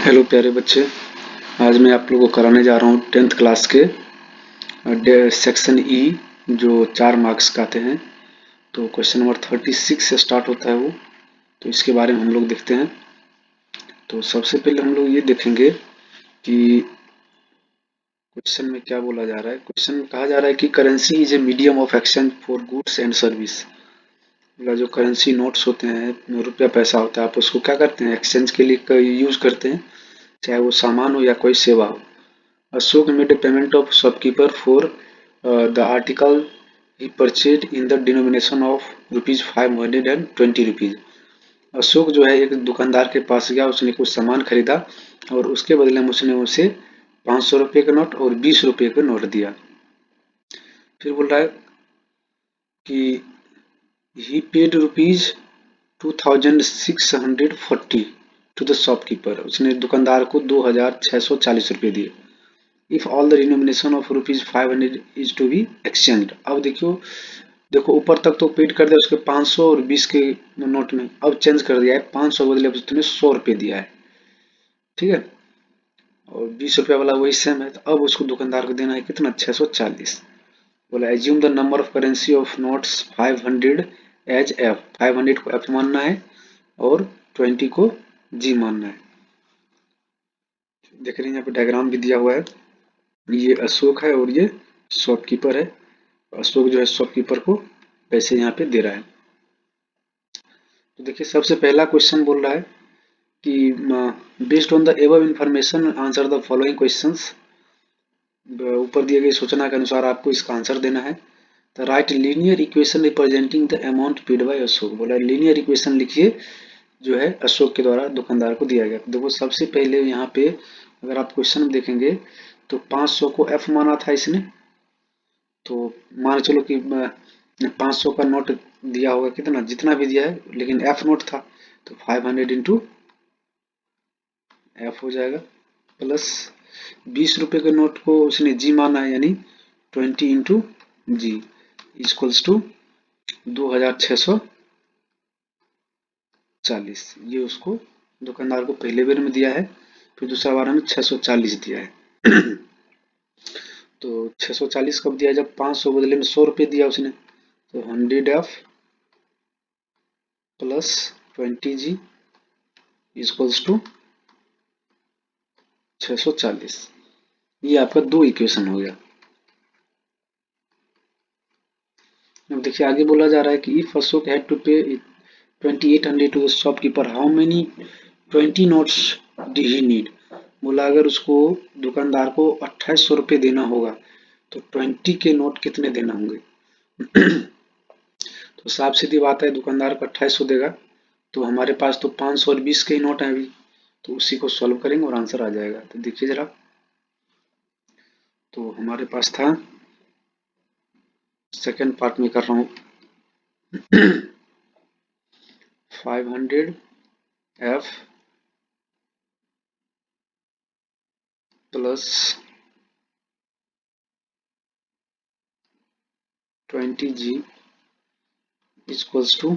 Hello प्यारे बच्चे। आज मैं आप लोगों को कराने जा रहा हूँ 10th क्लास के सेक्शन ई जो 4 मार्क्स का आते हैं। तो क्वेश्चन नंबर 36 से स्टार्ट होता है वो। तो इसके बारे में हम लोग देखते हैं। तो सबसे पहले हम लोग ये देखेंगे कि क्वेश्चन में क्या बोला जा रहा है। क्वेश्चन में कहा जा रहा है कि currency is a medium of exchange for goods and service. जो करेंसी नोट्स होते हैं, रुपया पैसा होता है, आप उसको क्या करते हैं, एक्सचेंज के लिए यूज करते हैं, चाहे वो सामान हो या कोई सेवा हो। Ashok made a payment of shopkeeper for the article he purchased in the denomination of rupees 520 rupees। Ashok जो है एक दुकानदार के पास गया, उसने कुछ सामान खरीदा और उसके बदले में उसने उसे 500 रुपये का नोट और 20 रुपये का नोट दिया। फिर बोल रहा है कि he paid rupees 2640 to the shopkeeper। उसने दुकानदार को 2640 रुपये दिए। If all the denomination of rupees 500 is to be exchange. अब देखो ऊपर तक तो पेड कर दिया उसके 500 और 20 के नोट में। अब चेंज कर दिया है, 500 बदले अब उसने 100 रुपये दिया है, ठीक है, और 20 रुपया वाला वही सेम है। तो अब उसको दुकानदार को देना है कितना, 640। बोला assume the number of currency of notes 500 as F. 500 को एफ मानना है और 20 को जी मानना है। देख रहे हैं यहाँ पे डायग्राम भी दिया हुआ है। ये अशोक है और ये शॉपकीपर है। अशोक जो है शॉपकीपर को पैसे यहाँ पे दे रहा है। तो देखिए सबसे पहला क्वेश्चन बोल रहा है कि based on the above information answer the following questions. ऊपर दिए गए सूचना के अनुसार आपको इसका आंसर देना है। The right linear equation representing the amount paid by Ashok. बोला लीनियर इक्वेशन लिखिए जो है अशोक के द्वारा दुकानदार को दिया गया। तो देखो सबसे पहले यहाँ पे अगर आप क्वेश्चन में देखेंगे तो 500 को एफ माना था इसने। तो मान चलो कि 500 का नोट दिया होगा, कितना जितना भी दिया है, लेकिन एफ नोट था तो 500 इंटू एफ हो जाएगा। प्लस 20 रुपये के नोट को उसने जी माना है, यानी 20 इंटू जी इक्वल्स टू 2640। ये उसको दुकानदार को पहले बार में दिया है, फिर दूसरा बार में 640 दिया है। तो 640 कब दिया, जब 500 बदले में 100 रुपये दिया उसने। तो 100 F plus 20 G equals to 640। ये आपका दो इक्वेशन हो गया। अब देखिए आगे बोला जा रहा है कि if Ashok had to pay 2800 to the shopkeeper how many 20 notes did he need. बोला अगर उसको दुकानदार को 2800 रुपये देना होगा तो 20 के नोट कितने देना होंगे। तो साफ सीधी बात है, दुकानदार को 2800 देगा तो हमारे पास तो 500 और 20 के ही नोट है अभी, तो उसी को सॉल्व करेंगे और आंसर आ जाएगा। तो देखिए जरा, तो हमारे पास था, सेकेंड पार्ट में कर रहा हूँ, 500 F plus 20 G equals to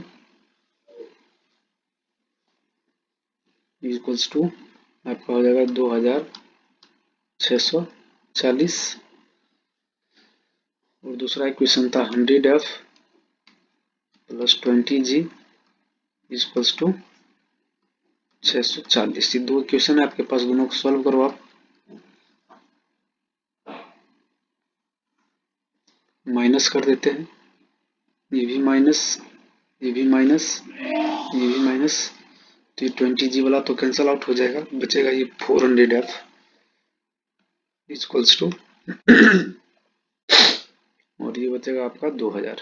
आपका हो जाएगा 2640। और दूसरा इक्वेशन था 100 F plus 20 G equals to 640। ये दो इक्वेशन है आपके पास, दोनों को सॉल्व करो आप। माइनस कर देते हैं, ये भी माइनस, ये भी माइनस, ये भी माइनस। तो ये 20 जी वाला तो कैंसल आउट हो जाएगा, बचेगा ये 400 एफ इक्वल्स टू और ये बचेगा आपका 2000।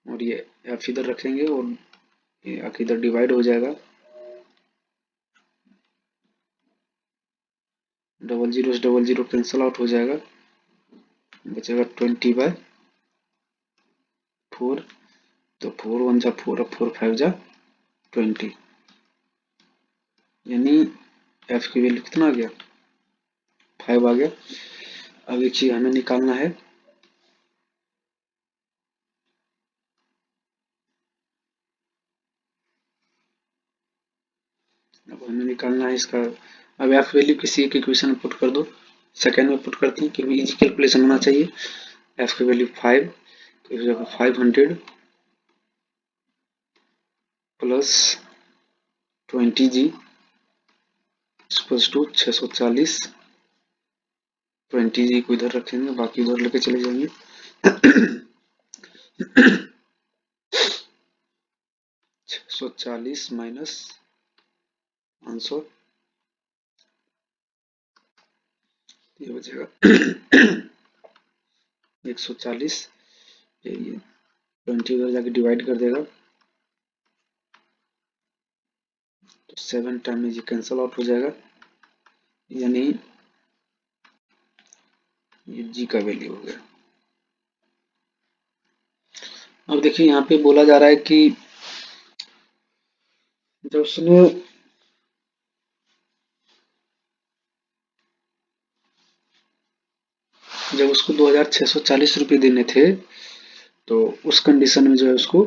और ये एफ इधर रखेंगे और ये आके इधर डिवाइड हो जाएगा। डबल जीरो कैंसल आउट हो जाएगा, बचेगा 20/4। तो 4 1 जा 4 और 4 5 जा 20, यानी एफ की वैल्यू कितना आ गया, 5 आ गया। अब एक चीज हमें निकालना है, अब हमें निकालना है इसका। अब एफ वैल्यू किसी एक इक्वेशन में पुट कर दो। सेकेंड में पुट करते हैं क्योंकि इजी कैलकुलेशन होना चाहिए। एफ की वैल्यू 5, तो 500 plus 20g equals to 640। 20g को इधर रखेंगे, बाकी उधर लेके चले जाएंगे। 640 माइनस 500, ये बचेगा 140। ये 20 उधर जाके डिवाइड कर देगा, तो 7 टाइम में ये कैंसल आउट हो जाएगा, यानी ये जी का वैल्यू हो गया। अब देखिए यहाँ पे बोला जा रहा है कि जब उसने जब उसको 2640 रुपये देने थे, तो उस कंडीशन में जो है उसको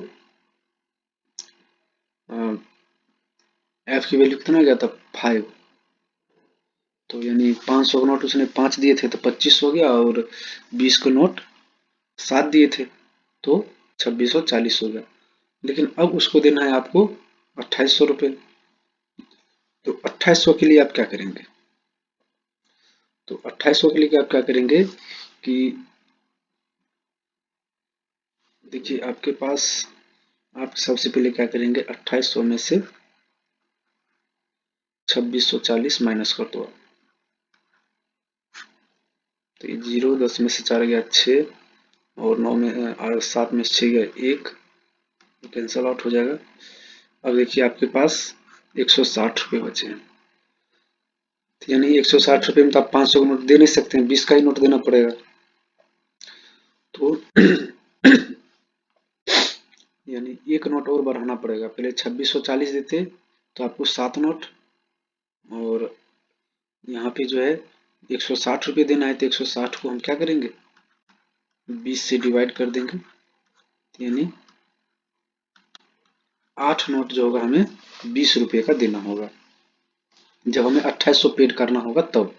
एफ की वैल्यू कितना गया था 5, तो यानी 500 का नोट उसने 5 दिए थे तो 25 हो गया, और 20 का नोट 7 दिए थे तो 2640 हो गया। लेकिन अब उसको देना है आपको 2800 रुपये। तो 2800 के लिए आप क्या करेंगे? तो 2800 के लिए आप क्या करेंगे कि देखिए आपके पास, आप सबसे पहले क्या करेंगे, 2800 में से 2640 माइनस कर दो। तो ये 0, 10 में से 4 गया 6, और 9 में 7 में से 6 गया 1, कैंसल आउट हो जाएगा। अब देखिए आपके पास 160 रुपये बचे हैं, तो यानी 160 रुपये में तो आप 500 का नोट दे नहीं सकते हैं, 20 का ही नोट देना पड़ेगा। तो यानी एक नोट और बढ़ाना पड़ेगा। पहले 2640 देते तो आपको 7 नोट, और यहाँ पे जो है 160 रुपये देना है, तो 160 को हम क्या करेंगे, 20 से डिवाइड कर देंगे, यानी 8 नोट जो होगा हमें 20 रुपये का देना होगा, जब हमें 2800 पेड करना होगा तब।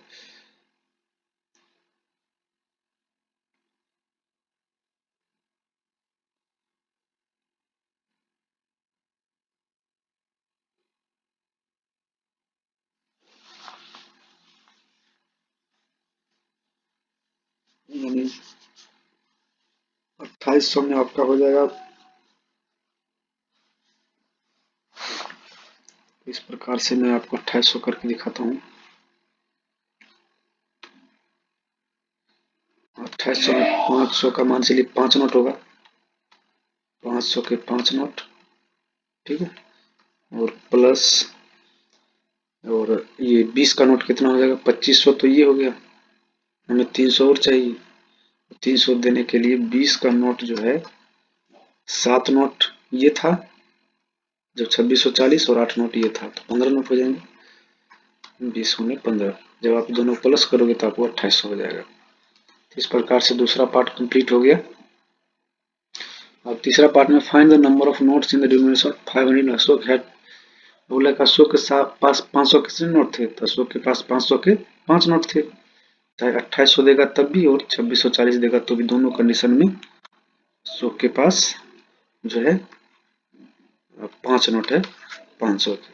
यानी 2800 में आपका हो जाएगा इस प्रकार से। मैं आपको 2800 करके दिखाता हूँ। 2800 में 500 का मान चलिए 5 नोट होगा, 500 के 5 नोट, ठीक है, और प्लस, और ये 20 का नोट कितना हो जाएगा 2500, तो ये हो गया। हमें 300 और चाहिए। 300 देने के लिए 20 का नोट जो है 7 नोट ये था जब 2640, और 8 नोट ये था, तो 15 नोट हो जाएंगे। 20 होने 15, जब आप दोनों प्लस करोगे तो आपको 2800 हो जाएगा। इस प्रकार से दूसरा पार्ट कंप्लीट हो गया। अब तीसरा पार्ट में find the number of notes in the denomination of 500। Ashok had, बोला कि अशोक के पास 500 कितने नोट थे, तो अशोक के पास 500 के 5 नोट थे। चाहे 2800 देगा तब भी और 2640 देगा तो भी, दोनों कंडीशन में अशोक के पास जो है 5 नोट है 500 के।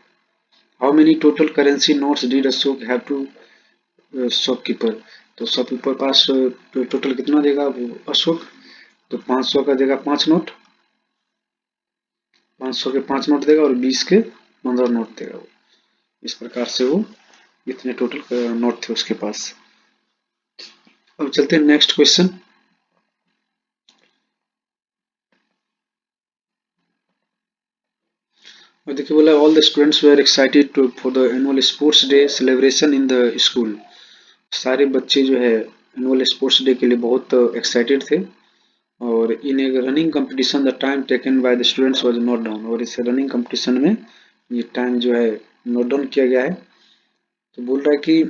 How many total currency notes did Ashok have to shopkeeper, तो शॉपकीपर पास टोटल कितना देगा वो अशोक, तो 500 का देगा 5 नोट, 500 के 5 नोट देगा, और 20 के 15 नोट देगा वो। इस प्रकार से वो इतने टोटल नोट थे उसके पास। अब चलते हैं नेक्स्ट क्वेश्चन। और देखिए बोला all the students were excited to for the annual sports day celebration in the school. सारे बच्चे जो है एनुअल स्पोर्ट्स डे के लिए बहुत एक्साइटेड थे, और in a running competition the time taken by the students was note down, और इस रनिंग कंपटीशन में ये टाइम जो है नोट डाउन किया गया है। तो बोल रहा है कि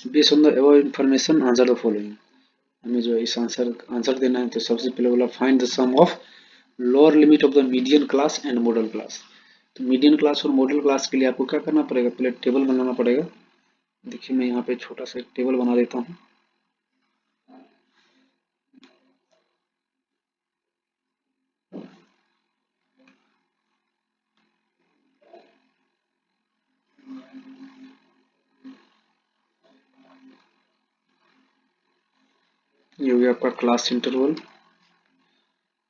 based on the above information answer the following, हमें जो है इस आंसर देना है। तो सबसे पहले बोला find the sum of lower limit of the median class and modal class. तो मीडियन क्लास और मॉडल क्लास के लिए आपको क्या करना पड़ेगा, पहले टेबल बनाना पड़ेगा। देखिए मैं यहाँ पे छोटा सा एक टेबल बना देता हूँ। ये हो गया आपका क्लास इंटरवल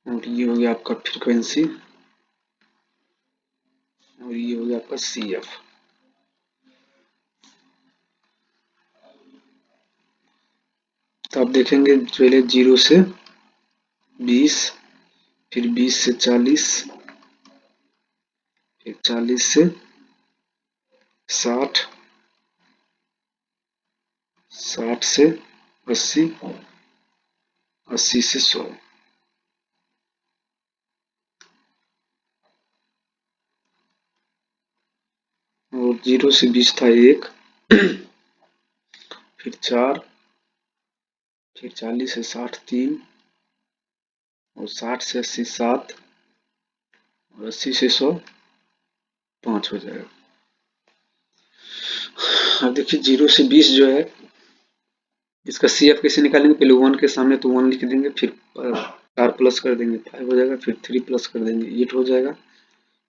और ये हो गया आपका फ्रीक्वेंसी और ये हो गया आपका CF। तो आप देखेंगे पहले 0 से 20, फिर 20 से 40, फिर 40 से 60, 60 से 80, 80 से 100। और 0 से 20 था 1, फिर 4, फिर 40 से 60 3, और 60 से 80 7, और 80 से 100 5 हो जाएगा। अब देखिए 0 से 20 जो है इसका CF कैसे निकालेंगे, पहले 1 के सामने तो 1 लिख देंगे, फिर 4 प्लस कर देंगे 5 हो जाएगा, फिर 3 प्लस कर देंगे 8 हो जाएगा,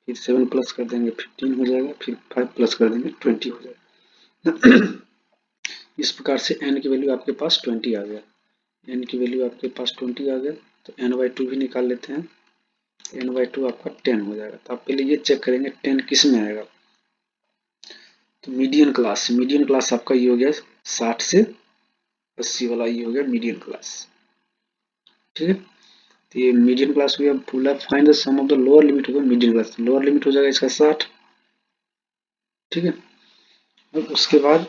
फिर 7 प्लस कर देंगे 15 हो जाएगा, फिर 5 प्लस कर देंगे 20 हो जाएगा। इस प्रकार से n की वैल्यू आपके पास 20 आ गया। n की वैल्यू आपके पास 20 आ गया, तो n/2 भी निकाल लेते हैं। n/2 आपका 10 हो जाएगा। तो आप पहले ये चेक करेंगे 10 किस में आएगा। तो मीडियन क्लास आपका ये हो गया 60 से 80 वाला, ये हो गया मीडियन क्लास। ठीक है, तो ये मीडियन क्लास हो गया। बोला find the sum of the lower limit होगा मीडियन क्लास, लोअर लिमिट हो जाएगा इसका 60। ठीक है, अब उसके बाद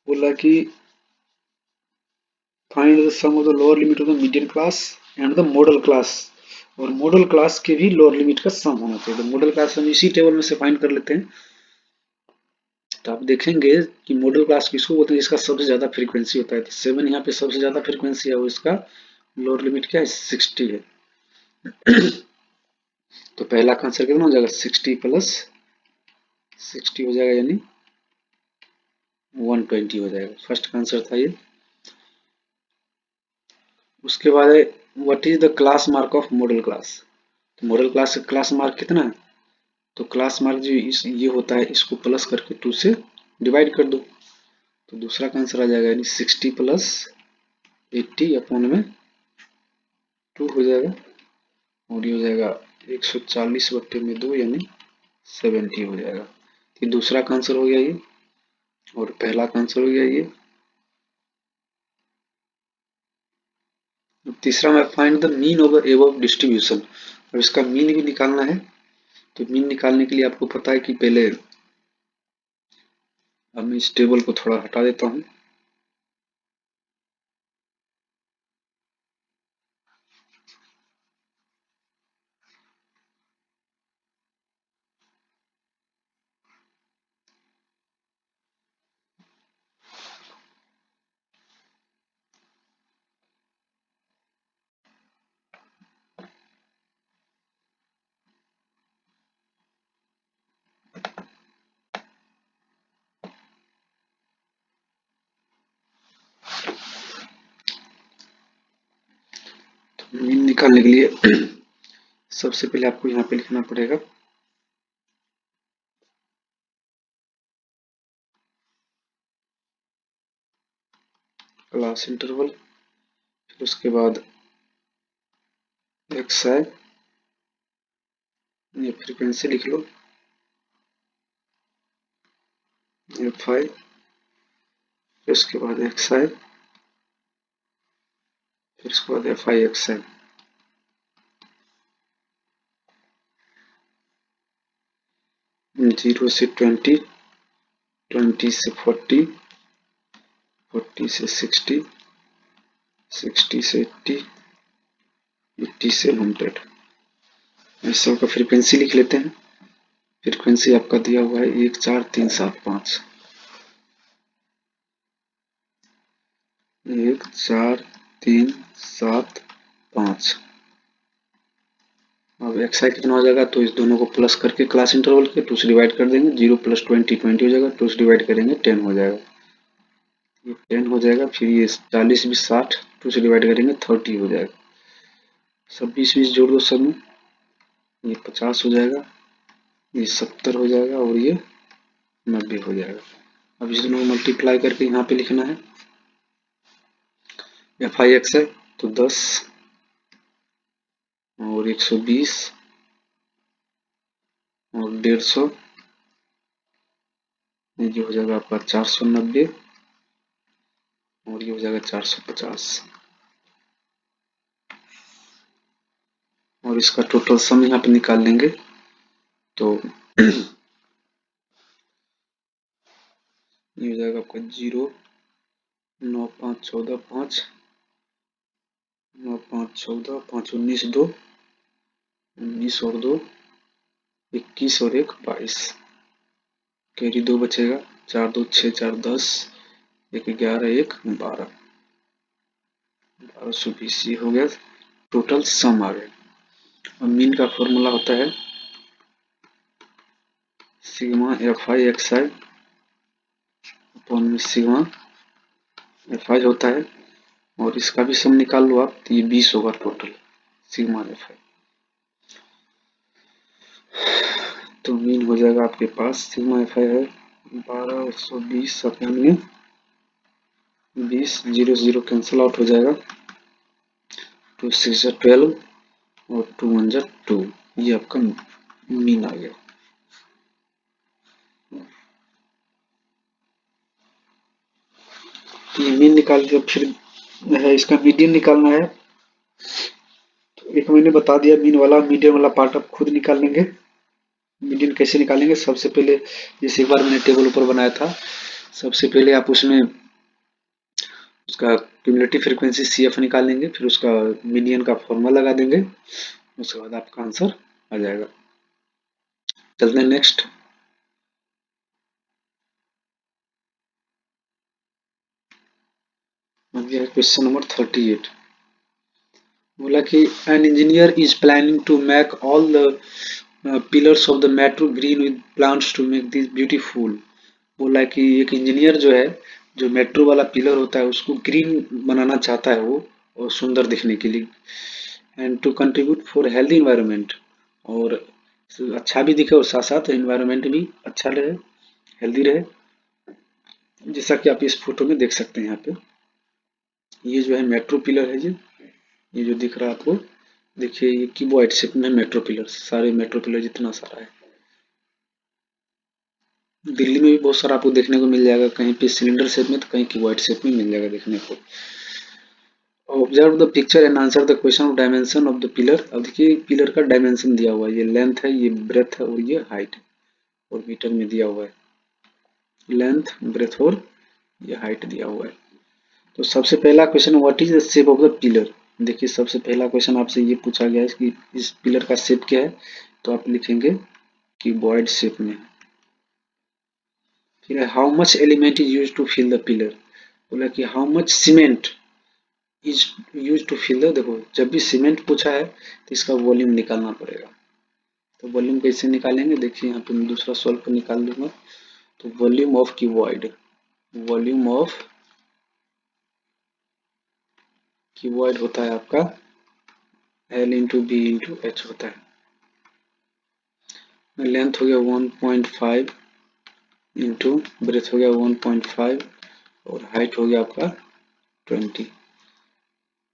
बोला कि find the sum of the lower limit of the median class and the modal class, और मॉडल क्लास के भी लोअर लिमिट का सम होना चाहिए। तो मॉडल क्लास हम इसी टेबल में से फाइंड कर लेते हैं। तो आप देखेंगे कि मॉडल क्लास किसको बोलते हैं, जिसका सबसे ज्यादा फ्रीक्वेंसी होता है। तो 7 यहाँ पे सबसे ज्यादा फ्रीक्वेंसी है और इसका लोअर लिमिट क्या है 60 है। तो पहला का आंसर कितना हो जाएगा 60 प्लस 60 हो जाएगा, यानी 120 हो जाएगा। फर्स्ट का आंसर था ये। उसके बाद है what is the class mark of model class. तो मॉडल क्लास का क्लास मार्क कितना है, तो क्लास मार्क जो ये होता है इसको प्लस करके 2 से डिवाइड कर दो। तो दूसरा का आंसर आ जाएगा, यानी 60 प्लस 80 अपॉन में 2 हो जाएगा, और ये हो जाएगा 140/2 यानी 70 हो जाएगा। ये दूसरा का आंसर हो गया ये, और पहला का आंसर हो गया ये। तीसरा में find the mean of the above distribution. अब इसका मीन भी निकालना है। तो मीन निकालने के लिए आपको पता है कि पहले अब मैं इस टेबल को थोड़ा हटा देता हूँ। मीन निकालने के लिए सबसे पहले आपको यहाँ पे लिखना पड़ेगा क्लास इंटरवल, फिर उसके बाद एक्स आई, ये फ्रीक्वेंसी लिख लो, एफ आई, फिर उसके बाद एक्स आई, फिर उसके बाद एफ आई एक्स आई। 0 से 20, 20 से 40, 40 से 60, 60 से 80, 80 से 100। इस सब का फ्रीक्वेंसी लिख लेते हैं। फ्रीक्वेंसी आपका दिया हुआ है 14375, 14375। अब एक्स आई कितना हो जाएगा, तो इस दोनों को प्लस करके क्लास इंटरवल के 2 से डिवाइड कर देंगे, 0 + 20 20 हो जाएगा, 2 से डिवाइड करेंगे 10 हो जाएगा, ये 10 हो जाएगा। फिर ये 40 20 60, 2 से डिवाइड करेंगे 30 हो जाएगा, सब 20 20 जोड़ दो सब में, ये 50 हो जाएगा, ये 70 हो जाएगा और ये 90 हो जाएगा। अब इस दोनों को मल्टीप्लाई करके यहाँ पे लिखना है, एफ आई एक्स है तो 10 और 120 और 150, ये जो हो जाएगा आपका 490 और ये हो जाएगा 450, और इसका टोटल सम यहाँ पे निकाल लेंगे तो ये हो जाएगा आपका 0 9 5 14 5 9 5 14 5 19 2 19 और 2 21 और 1 22, कैरी 2 बचेगा, 4 2 6 4 10 1 11 1 12 1220, ये हो गया टोटल सम आ गया। और मीन का फॉर्मूला होता है sigma F I x I upon में सिग्मा एफ आई होता है, और इसका भी सम निकाल लो आप, तो ये 20 होगा टोटल सिग्मा एफ आई। तो मीन हो जाएगा आपके पास सिग्मा एफ आई है 1220 अपॉन में 20, 0 0 कैंसिल आउट हो जाएगा, 2 6 12 और 2 1 2, ये आपका मीन आ गया। ये मीन निकाल के फिर है इसका मीडियन निकालना है, तो एक मैंने बता दिया मीन वाला, मीडियन वाला पार्ट आप खुद निकाल लेंगे। मीडियन कैसे निकालेंगे, सबसे पहले जैसे एक बार मैंने टेबल ऊपर बनाया था, सबसे पहले आप उसमें उसका क्यूमुलेटिव फ्रीक्वेंसी सी एफ निकालेंगे, फिर उसका मीडियन का फॉर्मूला लगा देंगे, उसके बाद आपका आंसर आ जाएगा। चलते हैं नेक्स्ट। क्वेश्चन नंबर 38, बोला कि an engineer is planning to make all the pillars of the metro green with plants to make this beautiful. बोला कि एक इंजीनियर जो है, जो मेट्रो वाला पिलर होता है उसको ग्रीन बनाना चाहता है वो, और सुंदर दिखने के लिए, and to contribute for healthy environment, और अच्छा भी दिखे और साथ साथ इन्वायरमेंट भी अच्छा रहे, हेल्दी रहे, जैसा कि आप इस फोटो में देख सकते हैं। यहाँ पे ये जो है मेट्रो पिलर है, ये जो दिख रहा है आपको, देखिए ये क्यूबॉइड शेप में मेट्रो पिलर, सारे मेट्रो पिलर जितना सारा है, दिल्ली में भी बहुत सारा आपको देखने को मिल जाएगा, कहीं पे सिलेंडर शेप में तो कहीं क्यूबॉइड शेप में मिल जाएगा देखने को। Observe the picture and answer the question of dimension of the pillar. अब देखिए पिलर का डायमेंशन दिया हुआ है, ये लेंथ है, ये ब्रेथ है और ये हाइट है, और मीटर में दिया हुआ है, लेंथ ब्रेथ और ये हाइट दिया हुआ है। तो सबसे पहला question, what is the shape of the pillar. देखिए सबसे पहला क्वेश्चन आपसे ये पूछा गया है कि इस पिलर का शेप क्या है, तो आप लिखेंगे क्यूबॉइड शेप में। फिर how much element is use to fill the pillar, बोला कि how much cement is use to fill the, देखो जब भी सीमेंट पूछा है तो इसका वॉल्यूम निकालना पड़ेगा, तो वॉल्यूम कैसे निकालेंगे, देखिए यहाँ पे मैं दूसरा सॉल्व पर निकाल दूंगा। तो volume of cuboid, volume of cuboid होता है आपका L into B into H होता है। लेंथ हो गया 1.5 इंटू ब्रेथ हो गया 1.5 और हाइट हो गया आपका 20।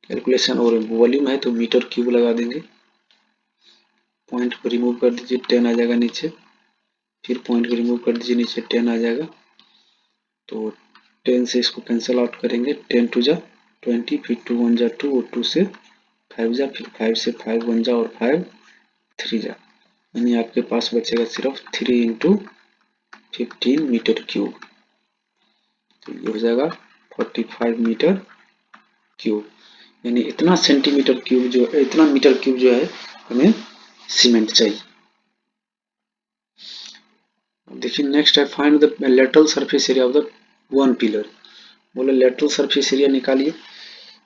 कैलकुलेशन, और वॉल्यूम है तो मीटर क्यूब लगा देंगे, पॉइंट को रिमूव कर दीजिए 10 आ जाएगा नीचे, फिर पॉइंट को रिमूव कर दीजिए नीचे 10 आ जाएगा, तो 10 से इसको कैंसिल आउट करेंगे, 10 टू जा 20, फिर 2 1 जा 2 और 2 से 5 जा, फिर 5 से 5 1 जा और 5 3 जा, यानी आपके पास बचेगा सिर्फ 3 इंटू 15 मीटर क्यूब, तो ये हो जाएगा 45 मीटर क्यूब, यानी इतना सेंटीमीटर क्यूब जो, इतना मीटर क्यूब जो है हमें सीमेंट चाहिए। देखिए नेक्स्ट है find the lateral surface area of the one pillar. बोले लेटरल सरफेस एरिया निकालिए,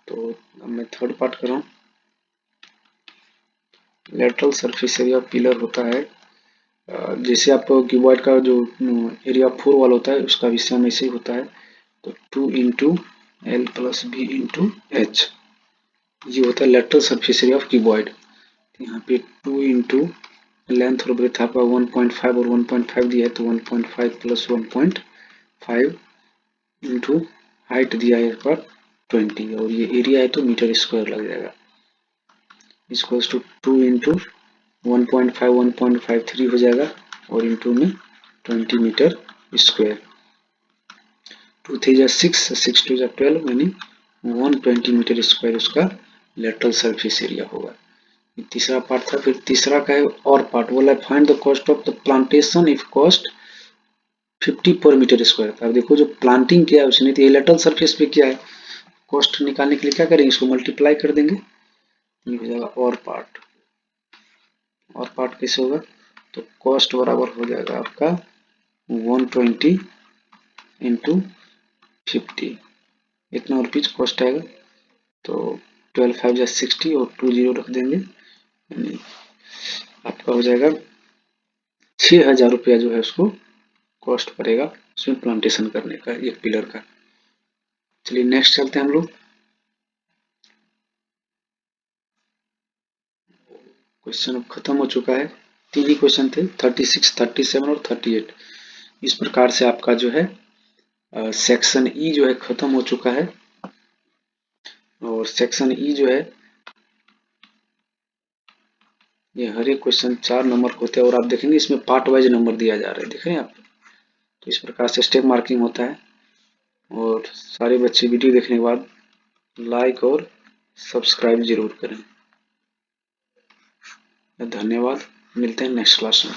तो अब मैं थर्ड पार्ट कर रहा हूँ। Lateral surface area of pillar होता है जैसे आपको क्यूबॉइड का जो एरिया ऑफ 4 वॉल होता है उसका भी सेम ऐसे ही होता है। तो 2 into L plus B into H, ये होता है lateral surface area of cuboid. यहाँ पे 2 इंटू लेंथ और ब्रेथ आपका 1.5 और 1.5 दिया है तो 1.5 प्लस 1.5 इंटू हाइट दिया है पर 20 और ये एरिया है तो मीटर स्क्वायर लग जाएगा। इक्वल्स टू 2 इंटू 1.5 1.53 हो जाएगा और इंटू में 20 मीटर स्क्वायर। 2 3 जा 6, 6 2 जा 12 यानी 120 मीटर स्क्वायर उसका लेटरल सरफेस एरिया होगा। तीसरा पार्ट था। फिर तीसरा का है और पार्ट बोला find the cost of the plantation if cost 50 पर मीटर स्क्वायर। अब देखो जो प्लांटिंग किया है उसने तो ये लेटरल सरफेस पे किया है, कॉस्ट निकालने के लिए क्या करेंगे, इसको मल्टीप्लाई कर देंगे, ये हो जाएगा और पार्ट। और पार्ट कैसे होगा, तो कॉस्ट बराबर हो जाएगा आपका 120 इंटू 50, इतना रुपीज कॉस्ट आएगा। तो 12 5 जा 60 और 2 जीरो रख देंगे, यानी आपका हो जाएगा 6000 रुपया जो है उसको कॉस्ट पड़ेगा उसमें प्लांटेशन करने का एक पिलर का। चलिए नेक्स्ट चलते हैं हम लोग। क्वेश्चन अब खत्म हो चुका है, 3 ही क्वेश्चन थे, 36 37 और 38। इस प्रकार से आपका जो है सेक्शन ई जो है खत्म हो चुका है। और सेक्शन ई जो है ये हर एक क्वेश्चन 4 नंबर होते हैं और आप देखेंगे इसमें पार्ट वाइज नंबर दिया जा रहा है, देख रहे हैं आप। तो इस प्रकार से स्टेप मार्किंग होता है। और सारे बच्चे वीडियो देखने के बाद लाइक और सब्सक्राइब जरूर करें। धन्यवाद, मिलते हैं नेक्स्ट क्लास में।